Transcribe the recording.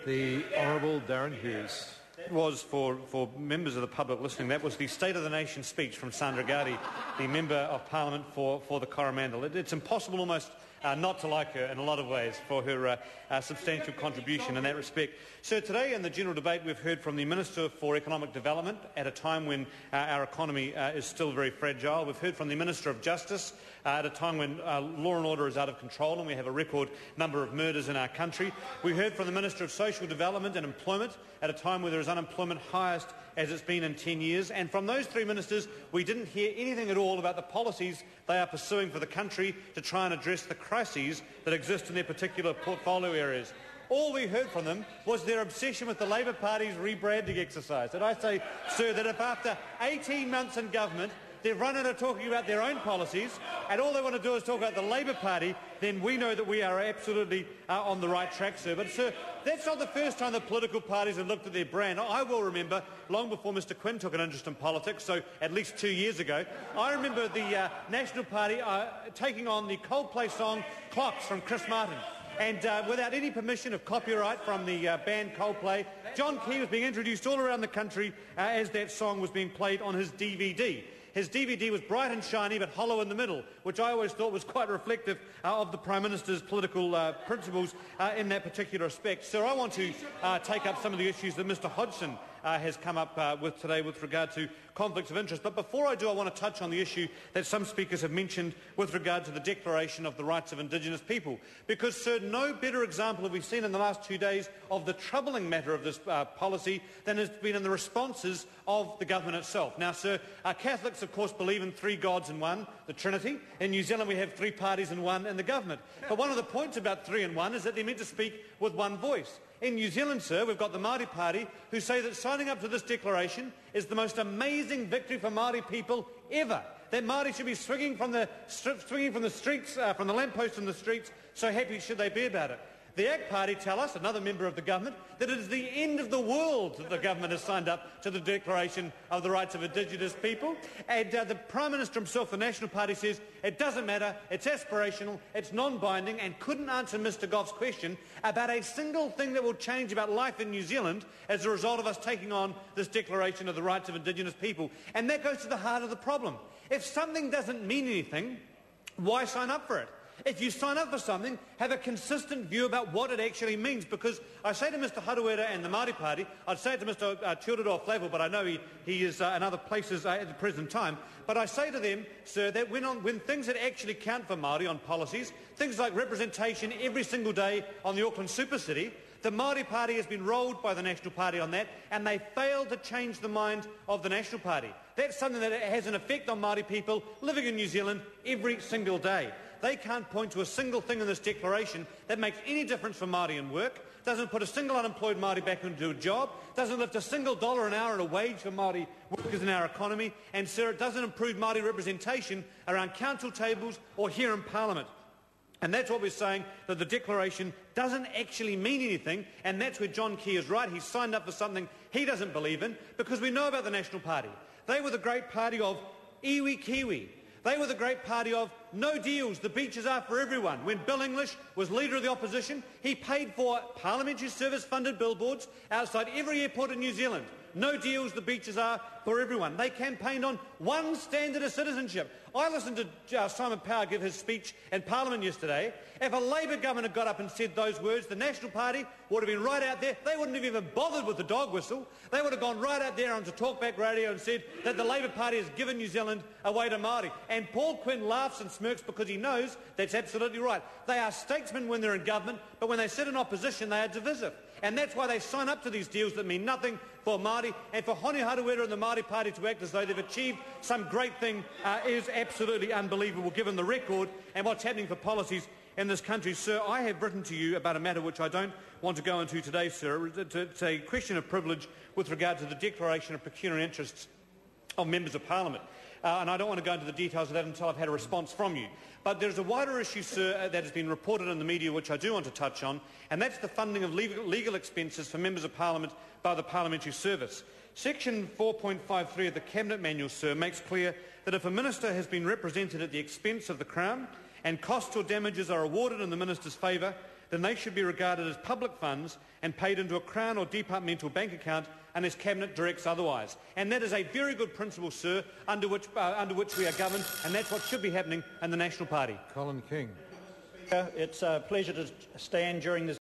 The Honourable Darren Hughes. That was, for members of the public listening, that was the State of the Nation speech from Sandra Gandhi, the Member of Parliament for the Coromandel. It's impossible almost not to like her in a lot of ways for her substantial contribution in that respect. So today in the general debate we've heard from the Minister for Economic Development at a time when our economy is still very fragile. We've heard from the Minister of Justice at a time when law and order is out of control and we have a record number of murders in our country. We heard from the Minister of Social Development and Employment at a time where there is unemployment highest as it's been in 10 years. And from those three ministers, we didn't hear anything at all about the policies they are pursuing for the country to try and address the crises that exist in their particular portfolio areas. All we heard from them was their obsession with the Labor Party's rebranding exercise. And I say, sir, that if after 18 months in government they've run out of talking about their own policies and all they want to do is talk about the Labor Party, then we know that we are absolutely on the right track, sir. But, sir, that's not the first time the political parties have looked at their brand. I will remember, long before Mr Quinn took an interest in politics, so at least 2 years ago, I remember the National Party taking on the Coldplay song Clocks from Chris Martin. And without any permission of copyright from the band Coldplay, John Key was being introduced all around the country as that song was being played on his DVD. His DVD was bright and shiny but hollow in the middle, which I always thought was quite reflective of the Prime Minister's political principles in that particular respect. Sir, I want to take up some of the issues that Mr Hodgson has come up with today with regard to conflicts of interest. But before I do, I want to touch on the issue that some speakers have mentioned with regard to the Declaration of the Rights of Indigenous People. Because, sir, no better example have we seen in the last 2 days of the troubling matter of this policy than has been in the responses of the government itself. Now, sir, Catholics, of course, believe in three gods in one, the Trinity. In New Zealand, we have three parties in one in the government. But one of the points about three in one is that they're meant to speak with one voice. In New Zealand, sir, we've got the Māori Party who say that signing up to this declaration is the most amazing victory for Māori people ever. That Māori should be swinging from the streets, from the lampposts in the streets, so happy should they be about it. The ACT Party tell us, another member of the government, that it is the end of the world that the government has signed up to the Declaration of the Rights of Indigenous People. And the Prime Minister himself, the National Party, says it doesn't matter, it's aspirational, it's non-binding, and couldn't answer Mr Goff's question about a single thing that will change about life in New Zealand as a result of us taking on this Declaration of the Rights of Indigenous People. And that goes to the heart of the problem. If something doesn't mean anything, why sign up for it? If you sign up for something, have a consistent view about what it actually means. Because I say to Mr Haruera and the Māori Party, I'd say it to Mr Turatoro Flavel, but I know he is in other places at the present time, but I say to them, sir, that when things that actually count for Māori on policies, things like representation every single day on the Auckland Super City, the Māori Party has been rolled by the National Party on that, and they failed to change the mind of the National Party. That's something that has an effect on Māori people living in New Zealand every single day. They can't point to a single thing in this declaration that makes any difference for Māori in work, doesn't put a single unemployed Māori back into a job, doesn't lift a single dollar an hour in a wage for Māori workers in our economy, and, sir, it doesn't improve Māori representation around council tables or here in Parliament. And that's what we're saying, that the declaration doesn't actually mean anything, and that's where John Key is right. He's signed up for something he doesn't believe in, because we know about the National Party. They were the great party of iwi kiwi. They were the great party of no deals, the beaches are for everyone. When Bill English was leader of the opposition, he paid for parliamentary service-funded billboards outside every airport in New Zealand. No deals, the beaches are for everyone. They campaigned on one standard of citizenship. I listened to Simon Power give his speech in Parliament yesterday. If a Labor government had got up and said those words, the National Party would have been right out there. They wouldn't have even bothered with the dog whistle. They would have gone right out there onto Talkback Radio and said that the Labor Party has given New Zealand away to Māori. And Paul Quinn laughs and smirks because he knows that's absolutely right. They are statesmen when they're in government, but when they sit in opposition, they are divisive. And that's why they sign up to these deals that mean nothing for Māori, and for Hone Haruera and the Māori Party to act as though they've achieved some great thing is absolutely unbelievable given the record and what's happening for policies in this country. Sir, I have written to you about a matter which I don't want to go into today, sir. It's a question of privilege with regard to the declaration of pecuniary interests of members of Parliament. And I don't want to go into the details of that until I've had a response from you. But there's a wider issue, sir, that has been reported in the media which I do want to touch on, and that's the funding of legal expenses for members of Parliament by the Parliamentary Service. Section 4.53 of the Cabinet Manual, sir, makes clear that if a minister has been represented at the expense of the Crown and costs or damages are awarded in the minister's favour, then they should be regarded as public funds and paid into a Crown or departmental bank account unless Cabinet directs otherwise. And that is a very good principle, sir, under which we are governed, and that's what should be happening in the National Party. Colin King. It's a pleasure to stand during this